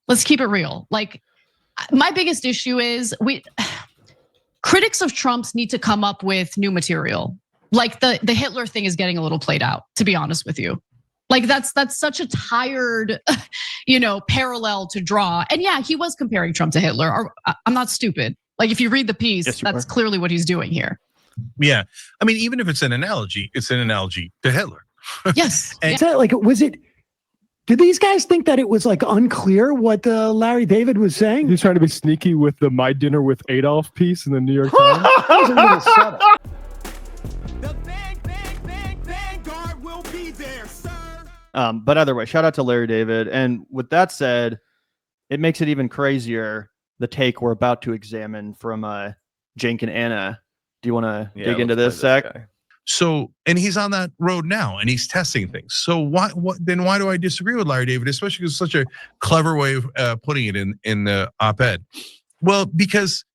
Let's keep it real. Like, my biggest issue is critics of Trump's need to come up with new material. Like the Hitler thing is getting a little played out, to be honest with you. Like that's such a tired, parallel to draw. And yeah, he was comparing Trump to Hitler. I'm not stupid. Like if you read the piece, yes, that's clearly what he's doing here. Yeah, I mean, even if it's an analogy to Hitler. Yes. And was it? Did these guys think that it was like unclear what Larry David was saying? He's trying to be sneaky with the "My Dinner with Adolf" piece in the New York Times. That was a little setup. The vanguard will be there, sir. But either way, shout out to Larry David. And with that said, it makes it even crazier, the take we're about to examine from Cenk and Anna. Do you want to dig into this, Zach? So, and he's on that road now, and he's testing things. So why do I disagree with Larry David, especially because it's such a clever way of putting it in the op-ed? Well, because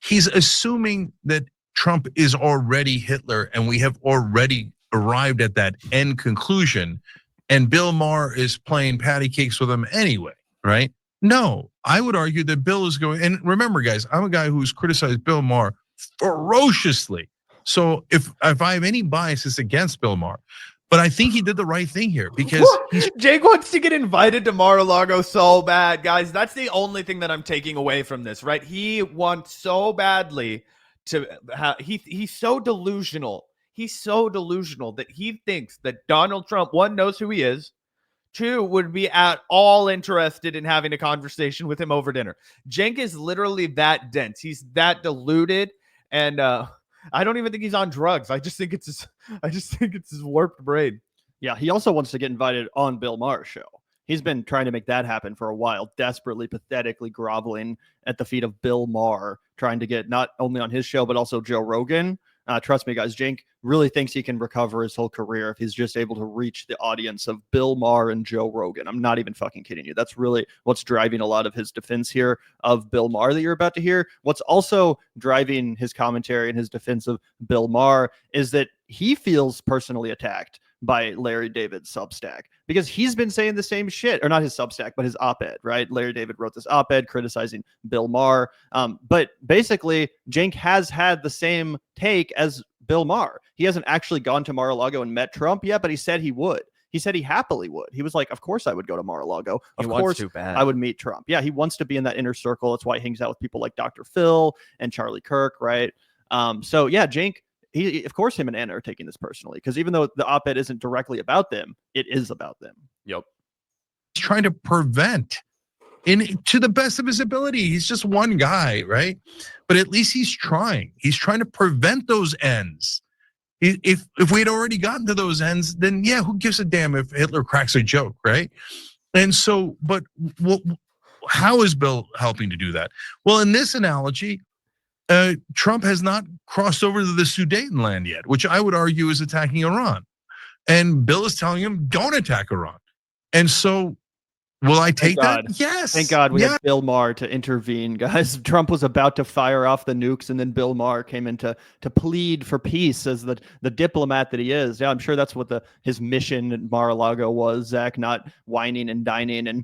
he's assuming that Trump is already Hitler, and we have already arrived at that end conclusion, and Bill Maher is playing patty cakes with him anyway, right? No, I would argue that Bill is going, and remember, guys, I'm a guy who's criticized Bill Maher ferociously. So if I have any biases against Bill Maher, but I think he did the right thing here because Cenk wants to get invited to Mar-a-Lago so bad, guys. That's the only thing that I'm taking away from this, right? He wants so badly to have, he's so delusional. He's so delusional that he thinks that Donald Trump, one, knows who he is, two, would be at all interested in having a conversation with him over dinner. Cenk is literally that dense. He's that deluded, and I don't even think he's on drugs. I just think it's his warped brain. Yeah, he also wants to get invited on Bill Maher's show. He's been trying to make that happen for a while, desperately, pathetically groveling at the feet of Bill Maher, trying to get not only on his show, but also Joe Rogan. Trust me, guys, Cenk really thinks he can recover his whole career if he's just able to reach the audience of Bill Maher and Joe Rogan. I'm not even fucking kidding you. That's really what's driving a lot of his defense here of Bill Maher that you're about to hear. What's also driving his commentary and his defense of Bill Maher is that he feels personally attacked by Larry David's Substack because he's been saying the same shit, or not his Substack, but his op-ed, right? Larry David wrote this op-ed criticizing Bill Maher. But basically, Cenk has had the same take as Bill Maher. He hasn't actually gone to Mar-a-Lago and met Trump yet, but he said he would. He said he happily would. He was like, of course I would go to Mar-a-Lago. Of course I would meet Trump. Yeah, he wants to be in that inner circle. That's why he hangs out with people like Dr. Phil and Charlie Kirk, right? So yeah, Cenk, of course him and Anna are taking this personally, because even though the op-ed isn't directly about them, it is about them. Yep. He's trying to prevent to the best of his ability. He's just one guy, right? But at least he's trying. He's trying to prevent those ends. If we had already gotten to those ends, then yeah, who gives a damn if Hitler cracks a joke, right? And so, but how is Bill helping to do that? Well, in this analogy, Trump has not crossed over to the Sudetenland yet, which I would argue is attacking Iran. And Bill is telling him, don't attack Iran. And so, will I take that? Yes. Thank God we had Bill Maher to intervene, guys. Trump was about to fire off the nukes, and then Bill Maher came in to plead for peace as the diplomat that he is. Yeah, I'm sure that's what his mission at Mar-a-Lago was, Zach, not whining and dining and,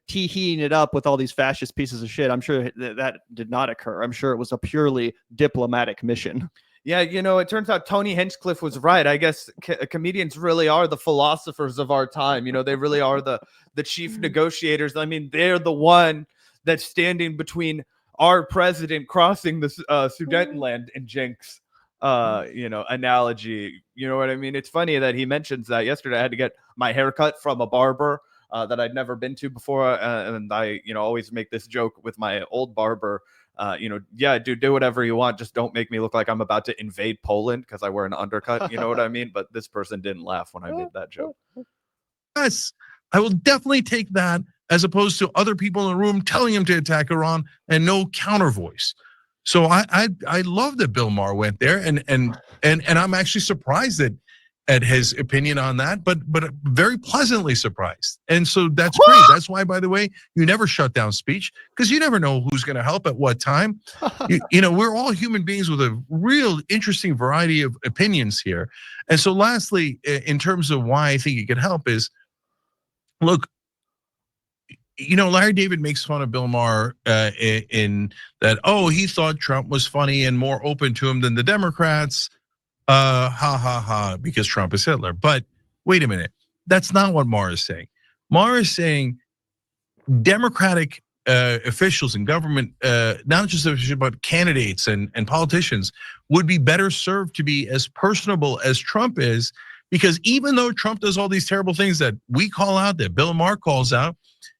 tee-heeing it up with all these fascist pieces of shit. I'm sure that did not occur. I'm sure it was a purely diplomatic mission. Yeah, it turns out Tony Hinchcliffe was right. I guess comedians really are the philosophers of our time. They really are the chief negotiators. I mean, they're the one that's standing between our president crossing the Sudetenland and Cenk's, analogy. You know what I mean? It's funny that he mentions that. Yesterday, I had to get my haircut from a barber that I'd never been to before, and I, always make this joke with my old barber. Yeah, dude, do whatever you want. Just don't make me look like I'm about to invade Poland because I wear an undercut. You know what I mean? But this person didn't laugh when I made that joke. Yes, I will definitely take that as opposed to other people in the room telling him to attack Iran and no counter voice. So I love that Bill Maher went there, and I'm actually surprised at his opinion on that, but very pleasantly surprised. And so that's great. That's why, by the way, you never shut down speech, because you never know who's going to help at what time. We're all human beings with a real interesting variety of opinions here. And so lastly, in terms of why I think it can help is, look, Larry David makes fun of Bill Maher in that, he thought Trump was funny and more open to him than the Democrats. Ha ha ha, because Trump is Hitler. But wait a minute, that's not what Maher is saying. Maher is saying Democratic officials in government, not just officials, but candidates and politicians would be better served to be as personable as Trump is, because even though Trump does all these terrible things that we call out, that Bill Maher calls out,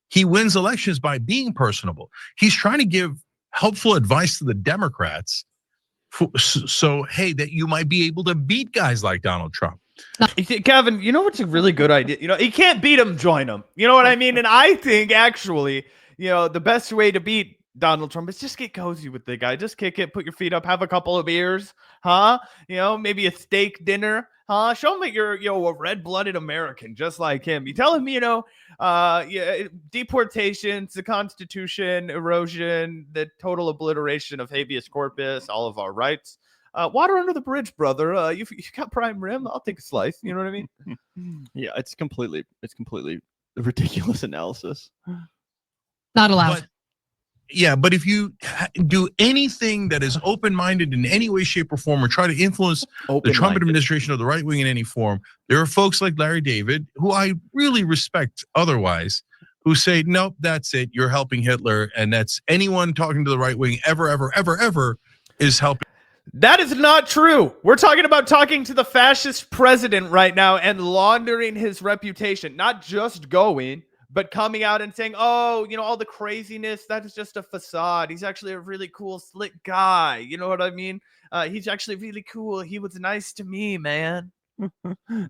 he wins elections by being personable. He's trying to give helpful advice to the Democrats, so hey, that you might be able to beat guys like Donald Trump. Kevin, you know what's a really good idea? You can't beat him, join him. You know what I mean? And I think actually, the best way to beat Donald Trump is just get cozy with the guy. Just kick it, put your feet up, have a couple of beers, huh? Maybe a steak dinner, huh? Show him that you're, a red-blooded American just like him. You tell him, deportations, the Constitution, erosion, the total obliteration of habeas corpus, all of our rights. Water under the bridge, brother. You got prime rim. I'll take a slice. You know what I mean? Yeah, it's completely ridiculous analysis. Not allowed. But if you do anything that is open-minded in any way, shape, or form, or try to influence the Trump administration or the right wing in any form, there are folks like Larry David, who I really respect otherwise, who say, nope, that's it. You're helping Hitler, and that's anyone talking to the right wing ever is helping. That is not true. We're talking about talking to the fascist president right now and laundering his reputation, not just going, but coming out and saying, all the craziness, that is just a facade. He's actually a really cool, slick guy. You know what I mean? He's actually really cool. He was nice to me, man.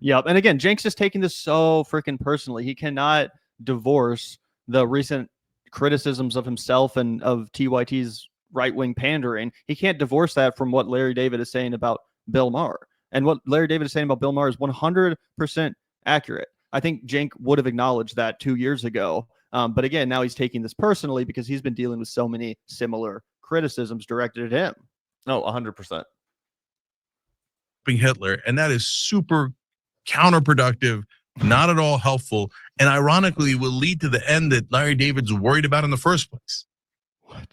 Yep. And again, Cenk's just taking this so freaking personally. He cannot divorce the recent criticisms of himself and of TYT's right-wing pandering. He can't divorce that from what Larry David is saying about Bill Maher. And what Larry David is saying about Bill Maher is 100% accurate. I think Cenk would have acknowledged that 2 years ago. But again, now he's taking this personally because he's been dealing with so many similar criticisms directed at him. Oh, 100%. Hitler, and that is super counterproductive, not at all helpful, and ironically will lead to the end that Larry David's worried about in the first place. What?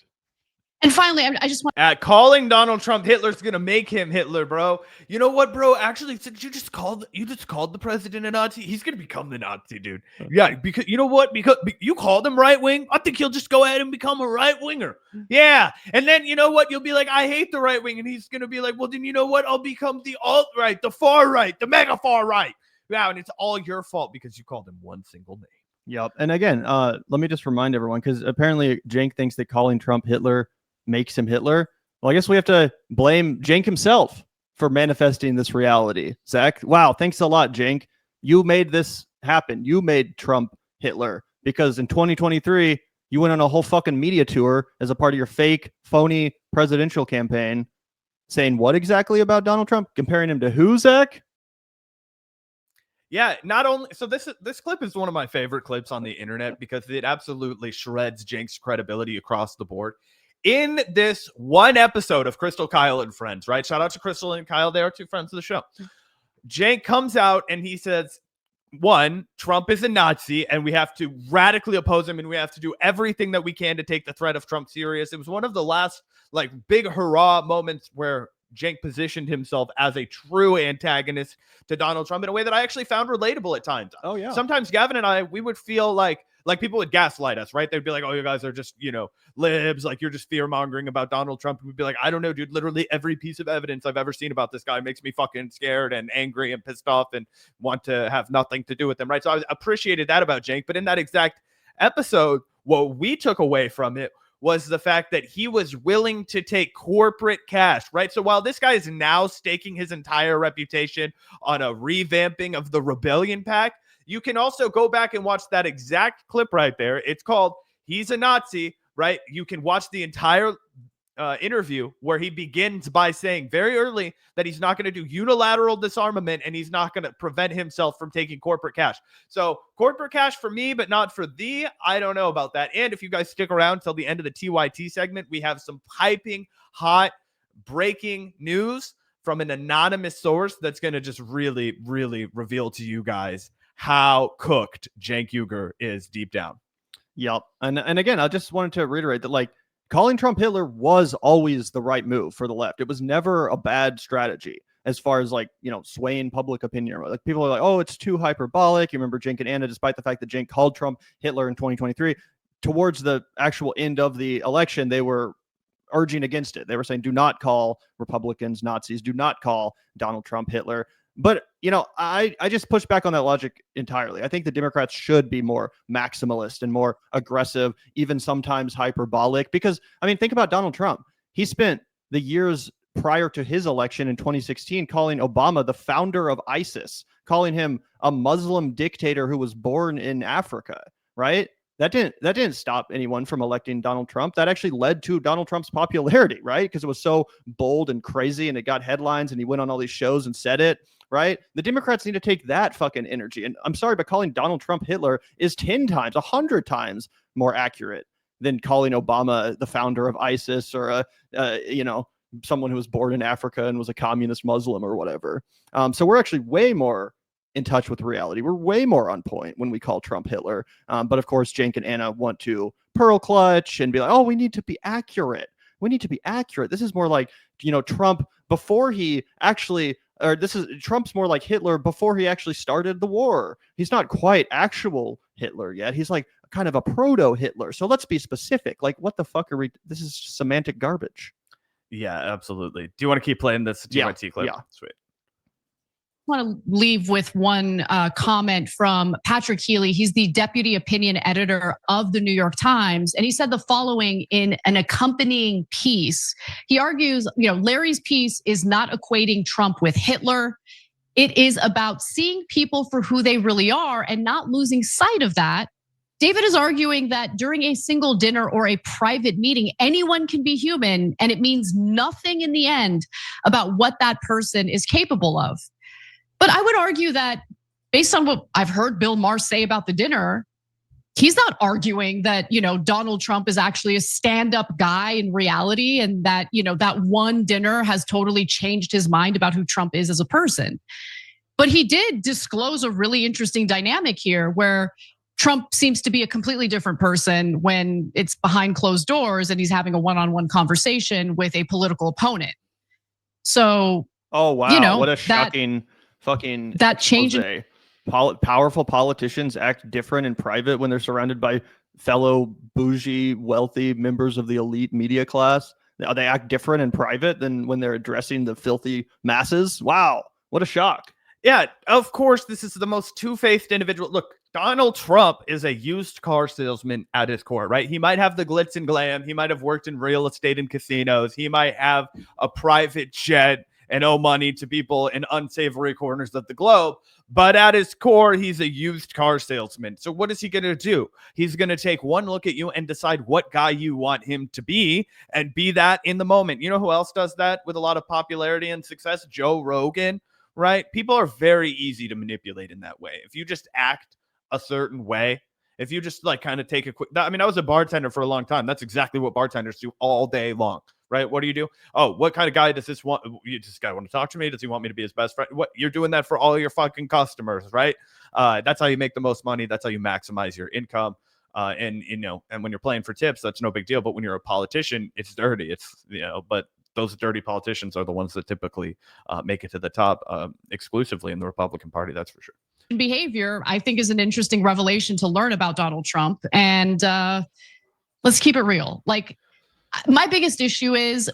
And finally, I just want calling Donald Trump Hitler's gonna make him Hitler, bro. You know what, bro? Actually, since you just called the president a Nazi, he's gonna become the Nazi, dude. Yeah, because you know what? Because you called him right wing, I think he'll just go ahead and become a right winger. Yeah, and then you know what? You'll be like, I hate the right wing, and he's gonna be like, well, then you know what? I'll become the alt right, the far right, the mega far right. Yeah, and it's all your fault because you called him one single name. Yep. And again, let me just remind everyone, because apparently Cenk thinks that calling Trump Hitler makes him Hitler. Well, I guess we have to blame Cenk himself for manifesting this reality. Zach, wow, thanks a lot, Cenk. You made this happen. You made Trump Hitler, because in 2023, you went on a whole fucking media tour as a part of your fake, phony presidential campaign, saying what exactly about Donald Trump? Comparing him to who, Zach? Yeah, not only so this clip is one of my favorite clips on the internet because it absolutely shreds Cenk's credibility across the board. In this one episode of Crystal, Kyle, and Friends, right? Shout out to Crystal and Kyle. They are two friends of the show. Cenk comes out and he says, one, Trump is a Nazi and we have to radically oppose him and we have to do everything that we can to take the threat of Trump serious. It was one of the last big hurrah moments where Cenk positioned himself as a true antagonist to Donald Trump in a way that I actually found relatable at times. Oh, yeah. Sometimes Gavin and I, we would feel like people would gaslight us, right? They'd be like, oh, you guys are just, libs. Like, you're just fear mongering about Donald Trump. And we'd be like, I don't know, dude. Literally every piece of evidence I've ever seen about this guy makes me fucking scared and angry and pissed off and want to have nothing to do with him, right? So I appreciated that about Cenk. But in that exact episode, what we took away from it was the fact that he was willing to take corporate cash, right? So while this guy is now staking his entire reputation on a revamping of the Rebellion PAC, you can also go back and watch that exact clip right there. It's called He's a Nazi, right? You can watch the entire interview where he begins by saying very early that he's not going to do unilateral disarmament and he's not going to prevent himself from taking corporate cash. So corporate cash for me, but not for thee. I don't know about that. And if you guys stick around till the end of the TYT segment, we have some piping hot breaking news from an anonymous source that's going to just really, really reveal to you guys how cooked Cenk Uygur is deep down. Yep. And again, I just wanted to reiterate that like calling Trump Hitler was always the right move for the left. It was never a bad strategy as far as like, swaying public opinion. Like people are like, oh, it's too hyperbolic. You remember Cenk and Anna, despite the fact that Cenk called Trump Hitler in 2023, towards the actual end of the election, they were urging against it. They were saying, do not call Republicans Nazis, do not call Donald Trump Hitler. But, I just push back on that logic entirely. I think the Democrats should be more maximalist and more aggressive, even sometimes hyperbolic, because, think about Donald Trump. He spent the years prior to his election in 2016 calling Obama the founder of ISIS, calling him a Muslim dictator who was born in Africa, right? That didn't stop anyone from electing Donald Trump. That actually led to Donald Trump's popularity, right? Because it was so bold and crazy and it got headlines and he went on all these shows and said it, right? The Democrats need to take that fucking energy. And I'm sorry, but calling Donald Trump Hitler is 10 times, 100 times more accurate than calling Obama the founder of ISIS or someone who was born in Africa and was a communist Muslim or whatever. So we're actually way more in touch with reality. We're way more on point when we call Trump Hitler. But of course, Cenk and Anna want to pearl clutch and be like, oh, we need to be accurate. We need to be accurate. This is more like, Trump before he actually, or Trump's more like Hitler before he actually started the war. He's not quite actual Hitler yet. He's like kind of a proto Hitler. So let's be specific. Like, what the fuck are we? This is semantic garbage. Yeah, absolutely. Do you want to keep playing this TYT clip? Yeah. Sweet. I want to leave with one comment from Patrick Healy. He's the deputy opinion editor of the New York Times. And he said the following in an accompanying piece. He argues, Larry's piece is not equating Trump with Hitler. It is about seeing people for who they really are and not losing sight of that. David is arguing that during a single dinner or a private meeting, anyone can be human, and it means nothing in the end about what that person is capable of. But I would argue that based on what I've heard Bill Maher say about the dinner, he's not arguing that, Donald Trump is actually a stand-up guy in reality and that, that one dinner has totally changed his mind about who Trump is as a person. But he did disclose a really interesting dynamic here where Trump seems to be a completely different person when it's behind closed doors and he's having a one-on-one conversation with a political opponent. So, oh wow, what a shocking fucking that change. Powerful politicians act different in private when they're surrounded by fellow bougie, wealthy members of the elite media class. They act different in private than when they're addressing the filthy masses. Wow, what a shock. Yeah, of course, this is the most two-faced individual. Look, Donald Trump is a used car salesman at his core, right? He might have the glitz and glam. He might have worked in real estate and casinos. He might have a private jet and owe money to people in unsavory corners of the globe. But at his core, he's a used car salesman. So what is he going to do? He's going to take one look at you and decide what guy you want him to be and be that in the moment. You know who else does that with a lot of popularity and success? Joe Rogan, right? People are very easy to manipulate in that way. If you just act a certain way, if you just like kind of take a quick, I was a bartender for a long time. That's exactly what bartenders do all day long. Right? What do you do? Oh, what kind of guy does this want? This guy want to talk to me? Does he want me to be his best friend? What, you're doing that for all your fucking customers, right? That's how you make the most money. That's how you maximize your income. And when you're playing for tips, that's no big deal. But when you're a politician, it's dirty. But those dirty politicians are the ones that typically make it to the top exclusively in the Republican Party. That's for sure. Behavior, I think, is an interesting revelation to learn about Donald Trump. And let's keep it real. Like, my biggest issue is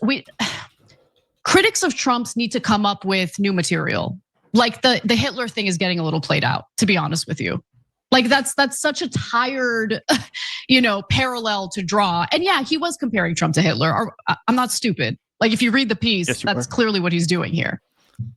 critics of Trump's need to come up with new material. Like the Hitler thing is getting a little played out, to be honest with you. Like that's such a tired, parallel to draw. And yeah, he was comparing Trump to Hitler. I'm not stupid. Like if you read the piece, yes, that's clearly what he's doing here.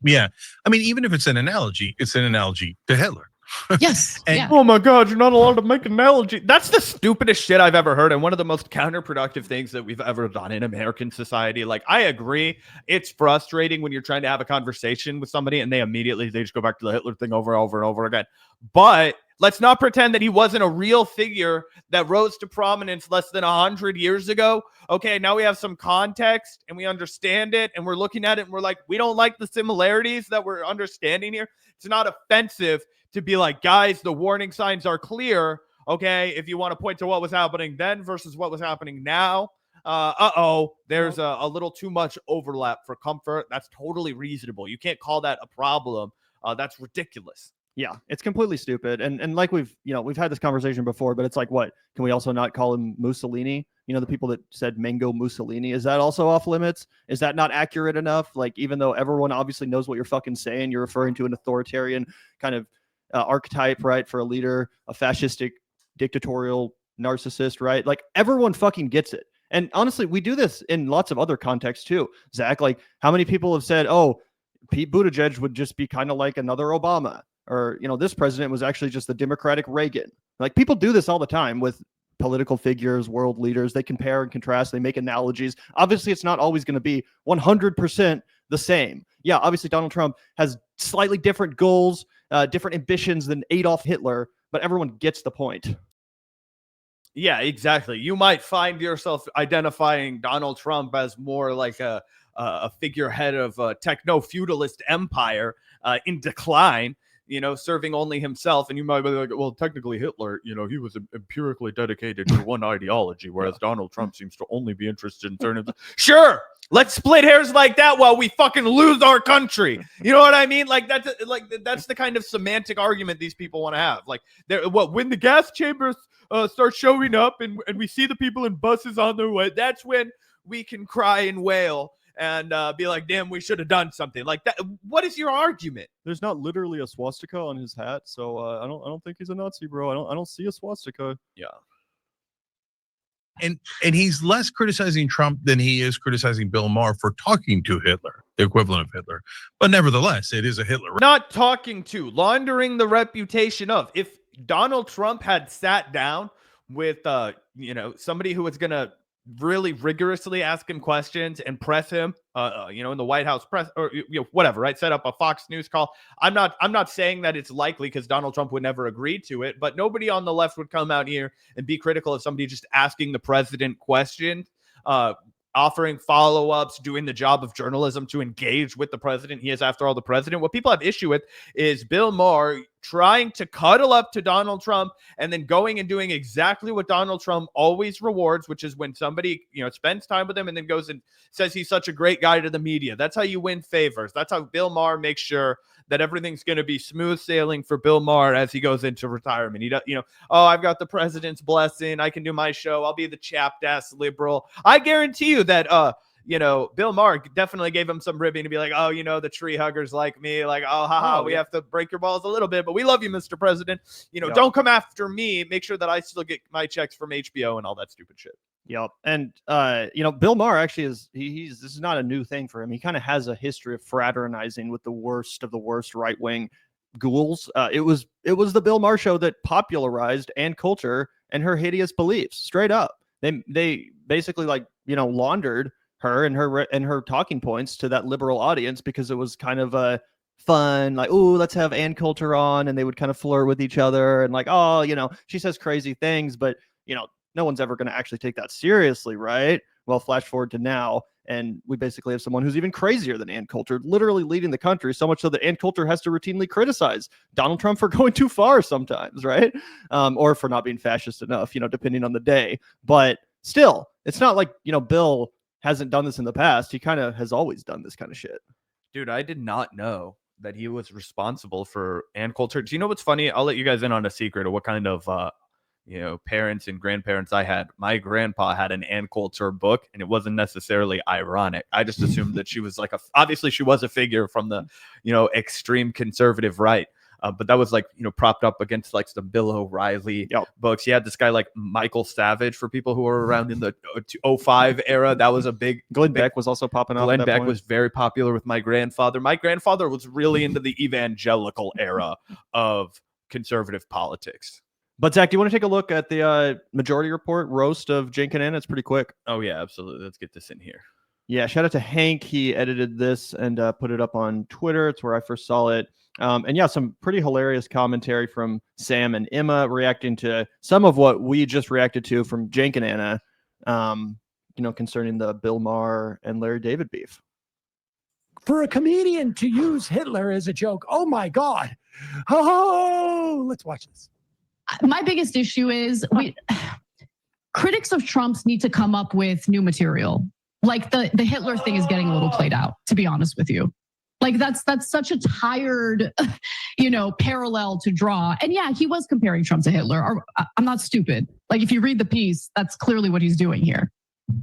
Yeah, even if it's an analogy to Hitler. Yes. And, oh my God, you're not allowed to make an analogy. That's the stupidest shit I've ever heard. And one of the most counterproductive things that we've ever done in American society. Like, I agree. It's frustrating when you're trying to have a conversation with somebody and they just go back to the Hitler thing over and over and over again. But let's not pretend that he wasn't a real figure that rose to prominence less than 100 years ago. Okay, now we have some context and we understand it and we're looking at it and we're like, we don't like the similarities that we're understanding here. It's not offensive to be like, guys, the warning signs are clear. Okay, if you want to point to what was happening then versus what was happening now, there's a little too much overlap for comfort. That's totally reasonable. You can't call that a problem. That's ridiculous. Yeah, it's completely stupid. And like we've had this conversation before, but it's like, what, can we also not call him Mussolini? You know, the people that said Mango Mussolini, is that also off limits? Is that not accurate enough? Like, even though everyone obviously knows what you're fucking saying, you're referring to an authoritarian kind of archetype, right, for a leader, a fascistic, dictatorial narcissist, right? Like, everyone fucking gets it. And honestly, we do this in lots of other contexts too. Zach, like, how many people have said, oh, Pete Buttigieg would just be kind of like another Obama, or, you know, this president was actually just the Democratic Reagan. Like, people do this all the time with political figures, world leaders. They compare and contrast. They make analogies. Obviously, it's not always going to be 100% the same. Yeah, obviously, Donald Trump has slightly different goals, different ambitions than Adolf Hitler, but everyone gets the point. Yeah, exactly. You might find yourself identifying Donald Trump as more like a figurehead of a techno-feudalist empire in decline, you know, serving only himself. And you might be like, well, technically Hitler, you know, he was empirically dedicated to one ideology, whereas Donald Trump seems to only be interested in certain. Sure, let's split hairs like that while we fucking lose our country. You know what I mean? Like, that's the kind of semantic argument these people want to have. Like, when the gas chambers start showing up and we see the people in buses on their way, that's when we can cry and wail and be like, damn, we should have done something like that. What is your argument? There's not literally a swastika on his hat, so I don't think he's a Nazi, bro. I don't see a swastika. Yeah. And he's less criticizing Trump than he is criticizing Bill Maher for talking to Hitler, the equivalent of Hitler. But nevertheless, it is a Hitler. Not talking to, laundering the reputation of. If Donald Trump had sat down with somebody who was gonna really rigorously ask him questions and press him, in the White House press, or whatever, right? Set up a Fox News call. I'm not saying that it's likely, because Donald Trump would never agree to it, but nobody on the left would come out here and be critical of somebody just asking the president questions, offering follow-ups, doing the job of journalism to engage with the president. He is, after all, the president. What people have issue with is Bill Maher trying to cuddle up to Donald Trump and then going and doing exactly what Donald Trump always rewards, which is when somebody, spends time with him and then goes and says he's such a great guy to the media. That's how you win favors. That's how Bill Maher makes sure that everything's going to be smooth sailing for Bill Maher as he goes into retirement. He does, I've got the president's blessing. I can do my show. I'll be the chapped ass liberal. I guarantee you that, Bill Maher definitely gave him some ribbing to be like, the tree huggers like me, like, we have to break your balls a little bit, but we love you, Mr. President. Don't come after me. Make sure that I still get my checks from HBO and all that stupid shit. Yep. And, Bill Maher actually this is not a new thing for him. He kind of has a history of fraternizing with the worst of the worst right-wing ghouls. It was the Bill Maher show that popularized Ann Coulter and her hideous beliefs, straight up. They basically laundered her and her talking points to that liberal audience because it was kind of a fun, like, oh, let's have Ann Coulter on, and they would kind of flirt with each other and like, oh, she says crazy things, but no one's ever going to actually take that seriously, right? Well, flash forward to now, and we basically have someone who's even crazier than Ann Coulter, literally leading the country, so much so that Ann Coulter has to routinely criticize Donald Trump for going too far sometimes, right? Or for not being fascist enough, depending on the day. But still, it's not like, Bill hasn't done this in the past. He kind of has always done this kind of shit. Dude, I did not know that he was responsible for Ann Coulter. Do you know what's funny? I'll let you guys in on a secret of what kind of parents and grandparents I had. My grandpa had an Ann Coulter book, and it wasn't necessarily ironic. I just assumed that she was obviously she was a figure from the, extreme conservative right. But that was propped up against some Bill O'Reilly books. He had this guy like Michael Savage, for people who were around in the 2005 era. That was a big. Glenn Beck was also popping up. Glenn Beck was very popular with my grandfather. My grandfather was really into the evangelical era of conservative politics. But Zach, do you want to take a look at the Majority Report roast of Cenk and Anna? It's pretty quick. Oh yeah, absolutely. Let's get this in here. Yeah, shout out to Hank. He edited this and put it up on Twitter. It's where I first saw it. And yeah, some pretty hilarious commentary from Sam and Emma reacting to some of what we just reacted to from Cenk and Anna, concerning the Bill Maher and Larry David beef. For a comedian to use Hitler as a joke, oh my God. Oh, let's watch this. my biggest issue is critics of Trump's need to come up with new material. Like the Hitler thing is getting a little played out, to be honest with you. Like that's such a tired, parallel to draw. And yeah, he was comparing Trump to Hitler. I'm not stupid. Like if you read the piece, that's clearly what he's doing here.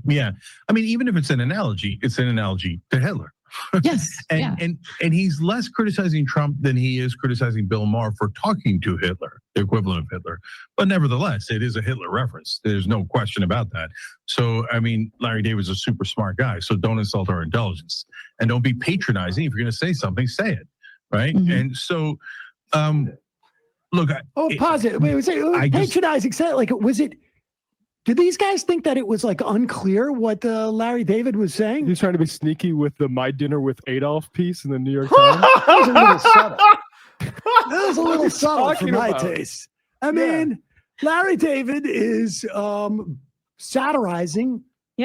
Yeah, I mean, even if it's an analogy to Hitler. Yes, and he's less criticizing Trump than he is criticizing Bill Maher for talking to Hitler, the equivalent of Hitler. But nevertheless, it is a Hitler reference. There's no question about that. So, I mean, Larry David's a super smart guy, so don't insult our intelligence. And don't be patronizing. If you're gonna say something, say it, right? Mm-hmm. And so, look. Pause it. Wait, patronizing, was it? Did these guys think that it was like unclear what Larry David was saying? He's trying to be sneaky with the "My Dinner with Adolf" piece in the New York Times. That was a little subtle. That was a little subtle for my taste. I mean, Larry David is satirizing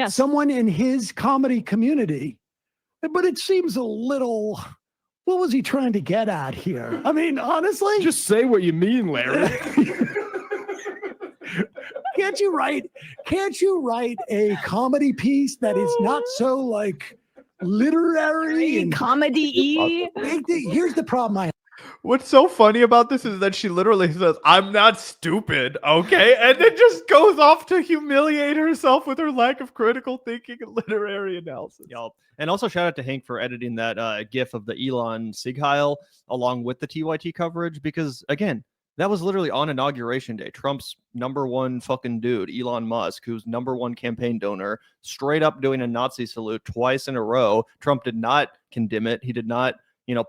someone in his comedy community, but it seems a little. What was he trying to get at here? I mean, honestly, just say what you mean, Larry. Can't you write a comedy piece that is not so like literary and comedy-y? Here's the problem I have. What's so funny about this is that she literally says, "I'm not stupid," okay? And then just goes off to humiliate herself with her lack of critical thinking and literary analysis. Yep. And also shout out to Hank for editing that gif of the Elon Sieg along with the TYT coverage, because again, that was literally on Inauguration Day. Trump's number one fucking dude, Elon Musk, who's number one campaign donor, straight up doing a Nazi salute twice in a row. Trump did not condemn it. He did not,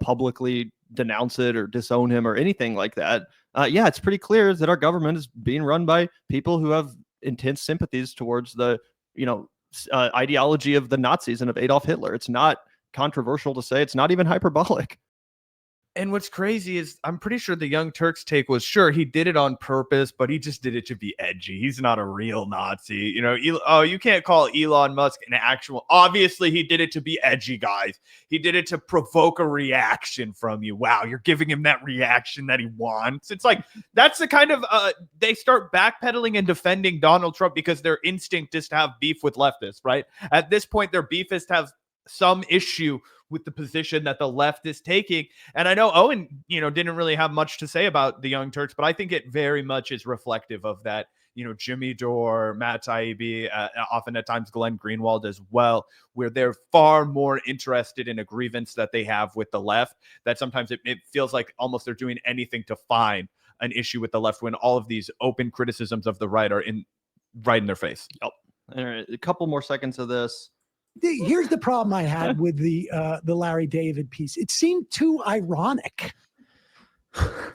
publicly denounce it or disown him or anything like that. It's pretty clear that our government is being run by people who have intense sympathies towards the, ideology of the Nazis and of Adolf Hitler. It's not controversial to say. It's not even hyperbolic. And what's crazy is I'm pretty sure the Young Turks take was, sure, he did it on purpose, but he just did it to be edgy. He's not a real Nazi. You can't call Elon Musk an actual. Obviously, he did it to be edgy, guys. He did it to provoke a reaction from you. Wow, you're giving him that reaction that he wants. It's like, that's the kind of, they start backpedaling and defending Donald Trump because their instinct is to have beef with leftists, right? At this point, their beef is to have some issue with the position that the left is taking. And I know Owen, didn't really have much to say about the Young Turks, but I think it very much is reflective of that, Jimmy Dore, Matt Taibbi, often at times Glenn Greenwald as well, where they're far more interested in a grievance that they have with the left, that sometimes it feels like almost they're doing anything to find an issue with the left when all of these open criticisms of the right are right in their face. Yep. All right, a couple more seconds of this. Here's the problem I had with the Larry David piece. It seemed too ironic.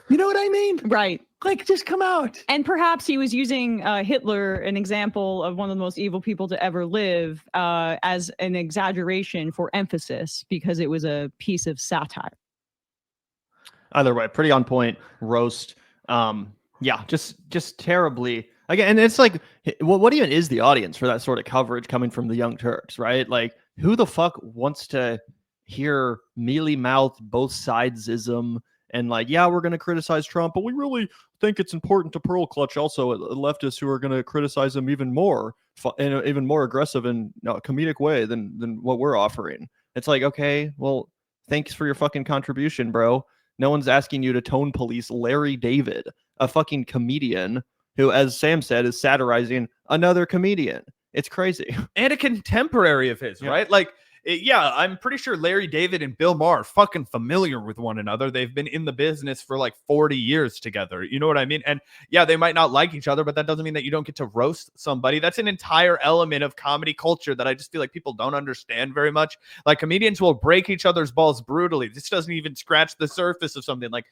You know what I mean? Right. Like, just come out. And perhaps he was using Hitler, an example of one of the most evil people to ever live, as an exaggeration for emphasis because it was a piece of satire. Either way, pretty on point roast. Just terribly. Again, and it's like, what even is the audience for that sort of coverage coming from the Young Turks, right? Like, who the fuck wants to hear mealy-mouthed both sidesism and like, we're going to criticize Trump, but we really think it's important to pearl clutch also leftists who are going to criticize him even more in an even more aggressive and comedic way than what we're offering. It's like, okay, well, thanks for your fucking contribution, bro. No one's asking you to tone police Larry David, a fucking comedian who, as Sam said, is satirizing another comedian. It's crazy. And a contemporary of his, right? Like, I'm pretty sure Larry David and Bill Maher are fucking familiar with one another. They've been in the business for like 40 years together. You know what I mean? And they might not like each other, but that doesn't mean that you don't get to roast somebody. That's an entire element of comedy culture that I just feel like people don't understand very much. Like, comedians will break each other's balls brutally. This doesn't even scratch the surface of something. Like,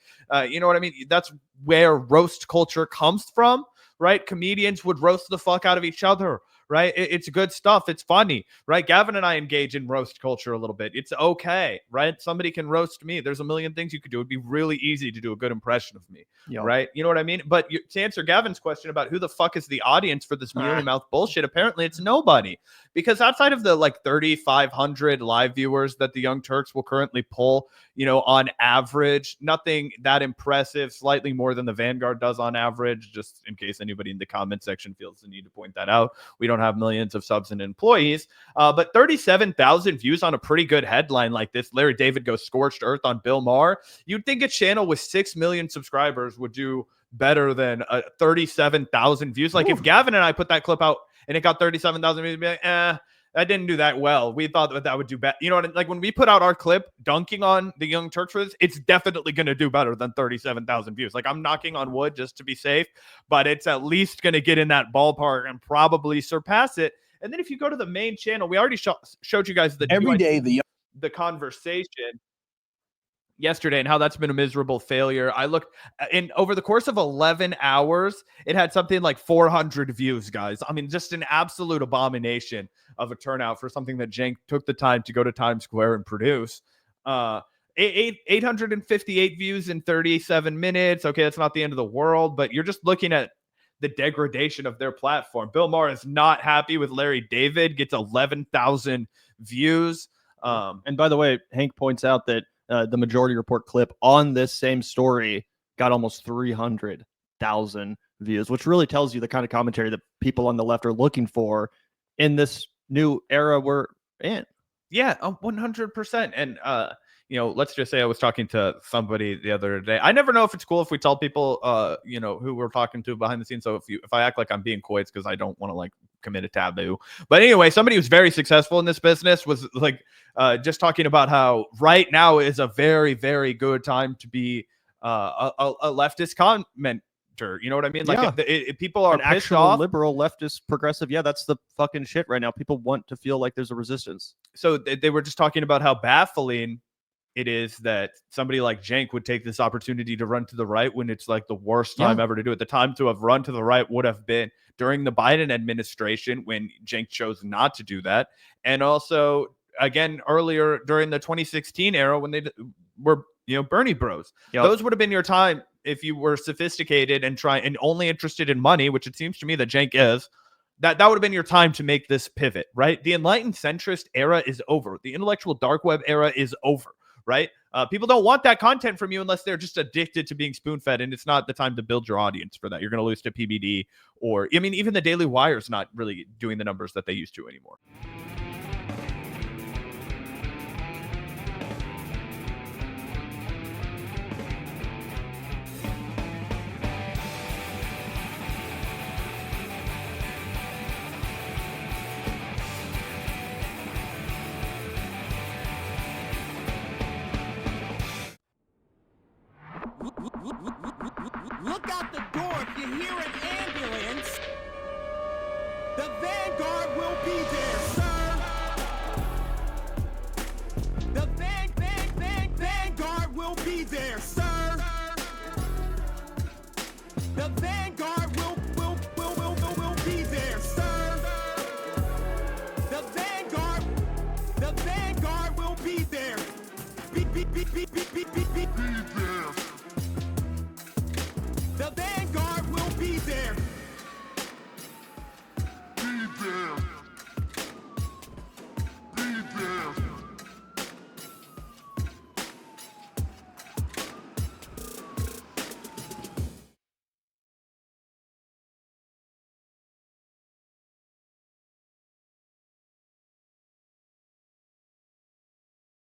you know what I mean? That's where roast culture comes from, right? Comedians would roast the fuck out of each other, right? It's good stuff. It's funny, right? Gavin and I engage in roast culture a little bit. It's okay, right? Somebody can roast me. There's a million things you could do. It'd be really easy to do a good impression of me, right? You know what I mean? But to answer Gavin's question about who the fuck is the audience for this mealy mouth bullshit, apparently it's nobody. Because outside of the like 3,500 live viewers that the Young Turks will currently pull, you know, on average, nothing that impressive, slightly more than the Vanguard does on average, just in case anybody in the comment section feels the need to point that out. We don't have millions of subs and employees, but 37,000 views on a pretty good headline like this. Larry David goes scorched earth on Bill Maher. You'd think a channel with 6 million subscribers would do better than 37,000 views. Like if Gavin and I put that clip out and it got 37,000 views, be like, that didn't do that well. We thought that would do better. You know what? Like when we put out our clip dunking on the Young Turks for this, it's definitely going to do better than 37,000 views. Like I'm knocking on wood just to be safe, but it's at least going to get in that ballpark and probably surpass it. And then if you go to the main channel, we already showed you guys the the conversation yesterday and how that's been a miserable failure. I looked in over the course of 11 hours, it had something like 400 views, guys. I mean, just an absolute abomination of a turnout for something that Cenk took the time to go to Times Square and produce. 858 views in 37 minutes. Okay, that's not the end of the world, but you're just looking at the degradation of their platform. Bill Maher is not happy with Larry David, gets 11,000 views. And by the way, Hank points out that the Majority Report clip on this same story got almost 300,000 views, which really tells you the kind of commentary that people on the left are looking for in this new era we're in. Yeah, 100%. And, you know, let's just say I was talking to somebody the other day. I never know if it's cool if we tell people, you know, who we're talking to behind the scenes. So if I act like I'm being coy, it's because I don't want to like commit a taboo. But anyway, somebody who's very successful in this business was like just talking about how right now is a very, very good time to be a leftist commenter. You know what I mean? Like people are pissed off. Liberal, leftist, progressive. Yeah, that's the fucking shit right now. People want to feel like there's a resistance. So they were just talking about how baffling it is that somebody like Cenk would take this opportunity to run to the right when it's like the worst time ever to do it. The time to have run to the right would have been during the Biden administration when Cenk chose not to do that. And also, again, earlier during the 2016 era when they were, you know, Bernie bros. Those would have been your time if you were sophisticated and only interested in money, which it seems to me that Cenk is. That would have been your time to make this pivot, right? The enlightened centrist era is over. The intellectual dark web era is over. Right? People don't want that content from you unless they're just addicted to being spoon-fed, and it's not the time to build your audience for that. You're going to lose to PBD, or I mean, even the Daily Wire's not really doing the numbers that they used to anymore. Look out the door if you hear an ambulance. The Vanguard will be there, sir. The Vanguard will be there, sir. The Vanguard will be there, sir. The Vanguard will be there. Be there. The Vanguard will be there.